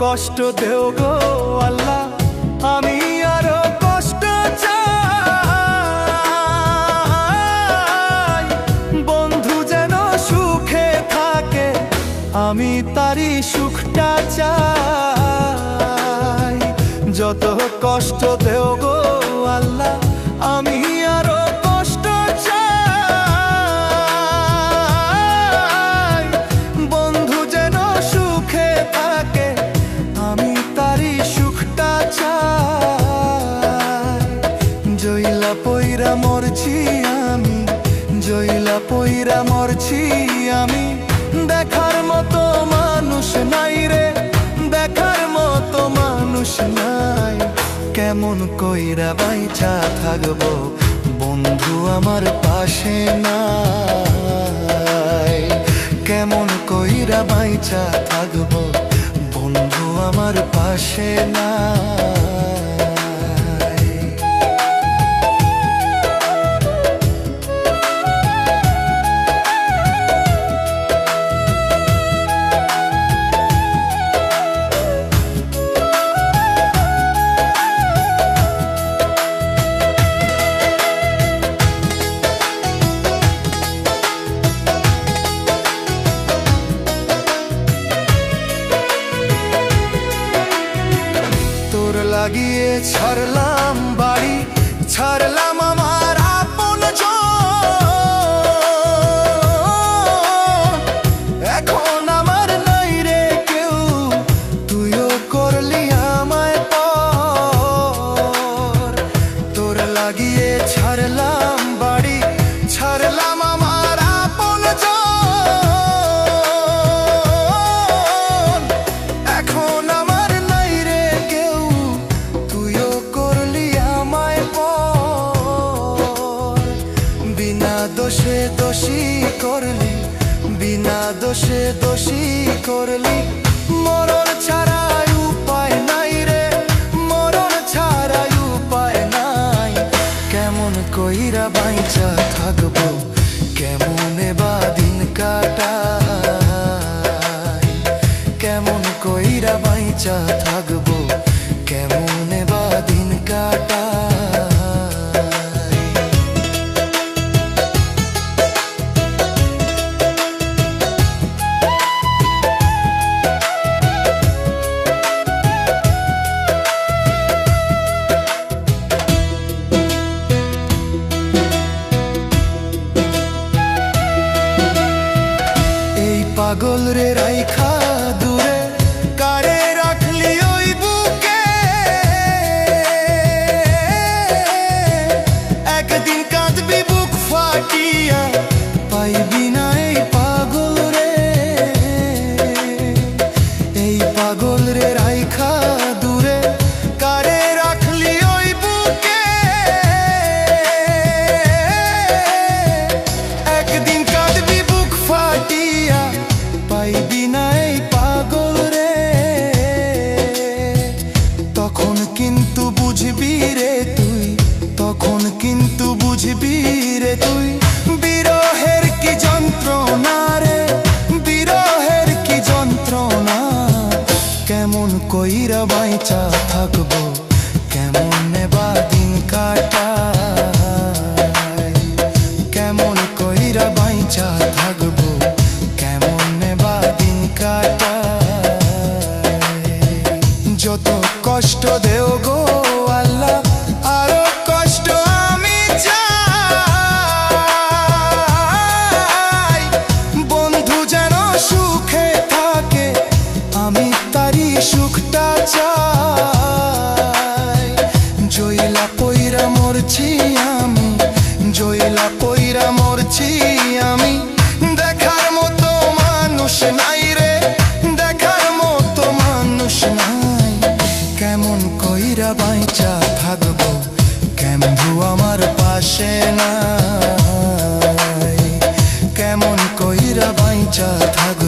কষ্ট দেও গো আল্লাহ, আমি আরো কষ্ট চাই। বন্ধু যেন সুখে থাকে, আমি তারই সুখটা চাই। যত কষ্ট দেও গো আল্লাহ, আমি আরো কষ্ট চাই। বন্ধু যেন সুখে থাকে, আমি তারই সুখটা চাই। জইলা পইরা মরছি আমি, জইলা পইরা মরছি আমি। দেখার মতো মানুষ নাই রে, দেখার মতো মানুষ নাই। কেমন কইরা বাইচা থাকবো, বন্ধু আমার পাশে নাই। কেমন কইরা বাইচা থাকবো, বন্ধু আমার পাশে নাই। লাগিয়ে ছাড়লাম বাড়ি, ছাড়লাম আমার আপন জন। এখন আমার নাই রে কেউ, তুইও করলি আমায় পর। তোর লাগিয়ে ছাড়লাম বাড়ি, ছাড়লাম আমার আপন জন। এখন আমার নাই রে কেউ, তুইও করলি আমায় পর। বিনা দোষে দোষী করলি, বিনা দোষে দোষী করলি। মরণ ছাড়াই উপায় নাই রে, মরণ ছাড়াই উপায় নাই। কেমন কইরা বাইচা থাকবো, কেমনে বা দিন কাটাই। কেমন কইরা বাইচা থাকবো, কেমনে বা দিন কাটাই। এই পাগল রে রাইখা দূরে, কারে রাখলি ওই বুকে। একদিন কাঁদবি বুক ফাটিয়া, পাইবি না এই পাগল রে। এই পাগল রে রাইখা দূরে, কারে রাখলি ওই বুকে। একদিন কাঁদবি বুক ফাটিয়া, পাইবি না এই পাগল রে। তখন কিন্তু বুঝবি রে তুই, তখন কিন্তু বুঝবি রে তুই। বিরহের কি যন্ত্রণা রে, বিরহের কি যন্ত্রণা। কেমন কইরা বাইচা থাকবো, কেমনে বা দিন কাটাই। কেমন কইরা বাইচা থাকবো, কেমনে বা দিন কাটাই। যত কষ্ট দেও গো আল্লাহ, আরো কষ্ট আমি চাই। বন্ধু যেন সুখে থাকে, আমি তারই সুখটা চাই। জইলা পইরা মরছি আমি, জইলা পইরা মরছি আমি। দেখার মতো মানুষ নাই রে, দেখার মতো মানুষ নাই। কেমন কইরা বাইচা থাকবো, কেমন আমার পাশে নাই। কেমন কইরা বাইচা থাকবো,